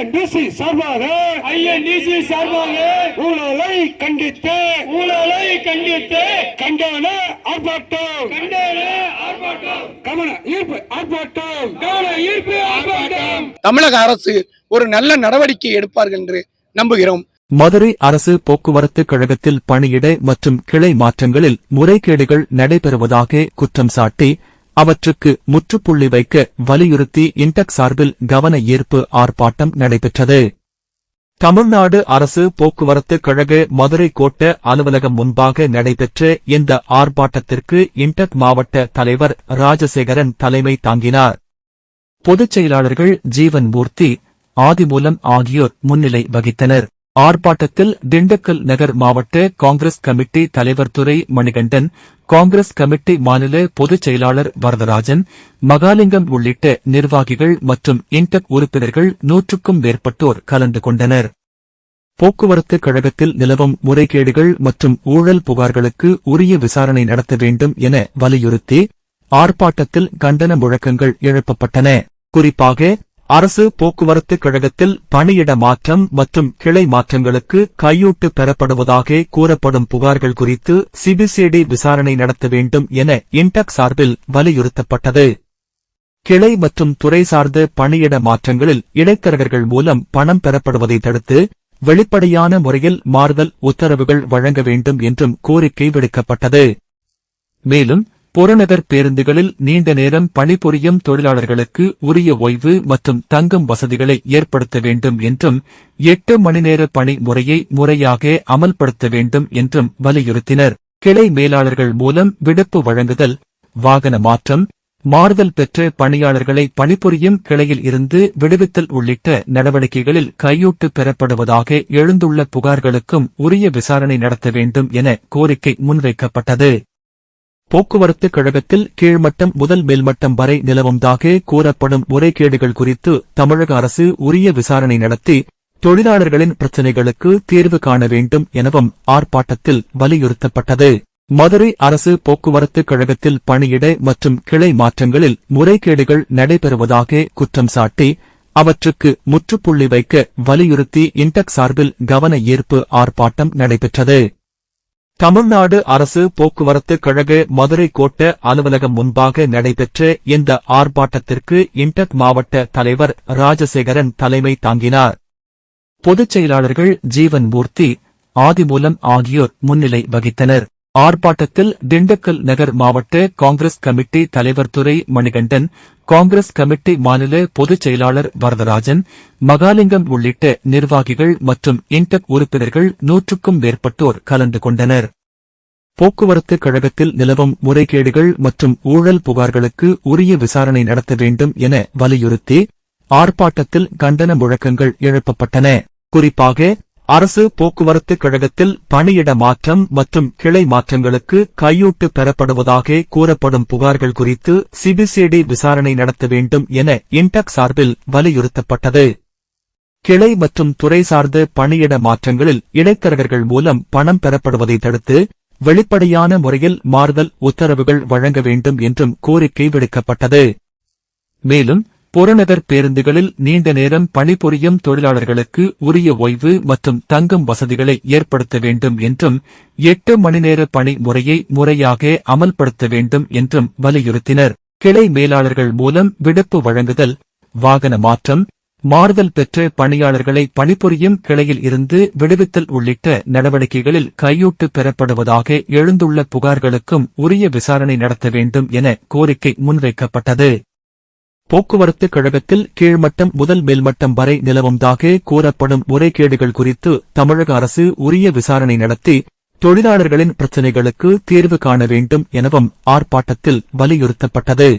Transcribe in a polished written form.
INTC சார்பாக ஊழலை கண்டித்து கண்டன ஆர்ப்பாட்டம் கவன ஈர்ப்பு ஆர்ப்பாட்டம். தமிழக அரசு ஒரு நல்ல நடவடிக்கை எடுப்பார்கள் என்று நம்புகிறோம். மதுரை அரசு போக்குவரத்து கழகத்தில் பணியிட மற்றும் கிளை மாற்றங்களில் முறைகேடுகள் நடைபெறுவதாக குற்றம் சாட்டி அவற்றுக்கு முற்றுப்புள்ளி வைக்க வலியுறுத்தி இன்டெக் சார்பில் கவன ஈர்ப்பு ஆர்ப்பாட்டம் நடைபெற்றது. தமிழ்நாடு அரசு போக்குவரத்து கழக மதுரை கோட்ட அலுவலகம் முன்பாக நடைபெற்ற இந்த ஆர்ப்பாட்டத்திற்கு இன்டெக் மாவட்ட தலைவர் ராஜசேகரன் தலைமை தாங்கினார். பொதுச் செயலாளர்கள் ஜீவன் மூர்த்தி, ஆதிமூலம் ஆகியோர் முன்னிலை வகித்தனர். ஆர்ப்பாட்டத்தில் திண்டுக்கல் நகர் மாவட்ட காங்கிரஸ் கமிட்டி தலைவர் துரை மணிகண்டன், காங்கிரஸ் கமிட்டி மாநில பொதுச் செயலாளர் வரதராஜன், மகாலிங்கம் உள்ளிட்ட நிர்வாகிகள் மற்றும் இன்டெக் உறுப்பினர்கள் 100க்கும் மேற்பட்டோர் கலந்து கொண்டனர். போக்குவரத்து கழகத்தில் நிலவும் முறைகேடுகள் மற்றும் ஊழல் புகார்களுக்கு உரிய விசாரணை நடத்த வேண்டும் என வலியுறுத்தி ஆர்ப்பாட்டத்தில் கண்டன முழக்கங்கள் எழுப்பப்பட்டன. குறிப்பாக அரசு போக்குவரத்து கழகத்தில் பணியிட மாற்றம் மற்றும் கிளை மாற்றங்களுக்கு கையூட்டு பெறப்படுவதாக கூறப்படும் புகார்கள் குறித்து சிபிசிஐடி விசாரணை நடத்த வேண்டும் என இன்டெக் சார்பில் வலியுறுத்தப்பட்டது. கிளை மற்றும் துறை சார்ந்த பணியிட மாற்றங்களில் இடைத்தரகர்கள் மூலம் பணம் பெறப்படுவதை தடுத்து வெளிப்படையான முறையில் மாறுதல் உத்தரவுகள் வழங்க வேண்டும் என்றும் கோரிக்கை விடுக்கப்பட்டது. மேலும் புறநகர் பேருந்துகளில் நீண்ட நேரம் பணிபுரியும் தொழிலாளர்களுக்கு உரிய ஓய்வு மற்றும் தங்கும் வசதிகளை ஏற்படுத்த வேண்டும் என்றும் 8 மணி நேர பணி முறையை முறையாக அமல்படுத்த வேண்டும் என்றும் வலியுறுத்தினர். கிளை மேலாளர்கள் மூலம் விடுப்பு வழங்குதல், வாகன மாற்றம், மாறுதல் பெற்ற பணியாளர்களை பணிபுரியும் கிளையில் இருந்து விடுவித்தல் உள்ளிட்ட நடவடிக்கைகளில் கையூட்டு பெறப்படுவதாக எழுந்துள்ள புகார்களுக்கும் உரிய விசாரணை நடத்த வேண்டும் என கோரிக்கை முன்வைக்கப்பட்டது. போக்குவரத்து கழகத்தில் கீழ்மட்டம் முதல் மேல்மட்டம் வரை நிலவுவதாக கூறப்படும் முறைகேடுகள் குறித்து தமிழக அரசு உரிய விசாரணை நடத்தி தொழிலாளர்களின் பிரச்சினைகளுக்கு தீர்வு காண வேண்டும் எனவும் ஆர்ப்பாட்டத்தில் வலியுறுத்தப்பட்டது. மதுரை அரசு போக்குவரத்து கழகத்தில் பணியிட மற்றும் கிளை மாற்றங்களில் முறைகேடுகள் நடைபெறுவதாக குற்றம் சாட்டி அவற்றுக்கு முற்றுப்புள்ளி வைக்க வலியுறுத்தி இன்டெக் சார்பில் கவன ஈர்ப்பு ஆர்ப்பாட்டம் நடைபெற்றது. தமிழ்நாடு அரசு போக்குவரத்து கழக மதுரை கோட்ட அலுவலகம் முன்பாக நடைபெற்ற இந்த ஆர்ப்பாட்டத்திற்கு இன்டெக் மாவட்ட தலைவர் ராஜசேகரன் தலைமை தாங்கினார். பொதுச் செயலாளர்கள் ஜீவன் மூர்த்தி, ஆதிமூலம் ஆகியோர் முன்னிலை வகித்தனர். ஆர்ப்பாட்டத்தில் திண்டுக்கல் நகர் மாவட்ட காங்கிரஸ் கமிட்டி தலைவர் துரை மணிகண்டன், காங்கிரஸ் கமிட்டி மாநில பொதுச் செயலாளர் வரதராஜன், மகாலிங்கம் உள்ளிட்ட நிர்வாகிகள் மற்றும் இன்டெக் உறுப்பினர்கள் 100க்கும் மேற்பட்டோர் கலந்து கொண்டனர். போக்குவரத்து கழகத்தில் நிலவும் முறைகேடுகள் மற்றும் ஊழல் புகார்களுக்கு உரிய விசாரணை நடத்த வேண்டும் என வலியுறுத்தி ஆர்ப்பாட்டத்தில் கண்டன முழக்கங்கள் எழுப்பப்பட்டன. குறிப்பாக அரசு போக்குவரத்து கழகத்தில் பணியிட மாற்றம் மற்றும் கிளை மாற்றங்களுக்கு கையூட்டு பெறப்படுவதாக கூறப்படும் புகார்கள் குறித்து சிபிசிஐடி விசாரணை நடத்த வேண்டும் என இன்டெக் சார்பில் வலியுறுத்தப்பட்டது. கிளை மற்றும் துறை சார்ந்த பணியிட மாற்றங்களில் இடைத்தரகர்கள் மூலம் பணம் பெறப்படுவதை தடுத்து வெளிப்படையான முறையில் மாறுதல் உத்தரவுகள் வழங்க வேண்டும் என்றும் கோரிக்கை விடுக்கப்பட்டது. மேலும் புறநகர் பேருந்துகளில் நீண்ட நேரம் பணிபுரியும் தொழிலாளர்களுக்கு உரிய ஓய்வு மற்றும் தங்கும் வசதிகளை ஏற்படுத்த வேண்டும் என்றும் 8 மணி நேர பணி முறையை முறையாக அமல்படுத்த வேண்டும் என்றும் வலியுறுத்தினர். கிளை மேலாளர்கள் மூலம் விடுப்பு வழங்குதல், வாகன மாற்றம், மாறுதல் பெற்ற பணியாளர்களை பணிபுரியும் கிளையில் இருந்து விடுவித்தல் உள்ளிட்ட நடவடிக்கைகளில் கையூட்டு பெறப்படுவதாக எழுந்துள்ள புகார்களுக்கும் உரிய விசாரணை நடத்த வேண்டும் என கோரிக்கை முன்வைக்கப்பட்டது. போக்குவரத்து கழகத்தில் கீழ்மட்டம் முதல் மேல்மட்டம் வரை நிலவுவதாக கூறப்படும் முறைகேடுகள் குறித்து தமிழக அரசு உரிய விசாரணை நடத்தி தொழிலாளர்களின் பிரச்சினைகளுக்கு தீர்வு காண வேண்டும் எனவும் ஆர்ப்பாட்டத்தில் வலியுறுத்தப்பட்டது.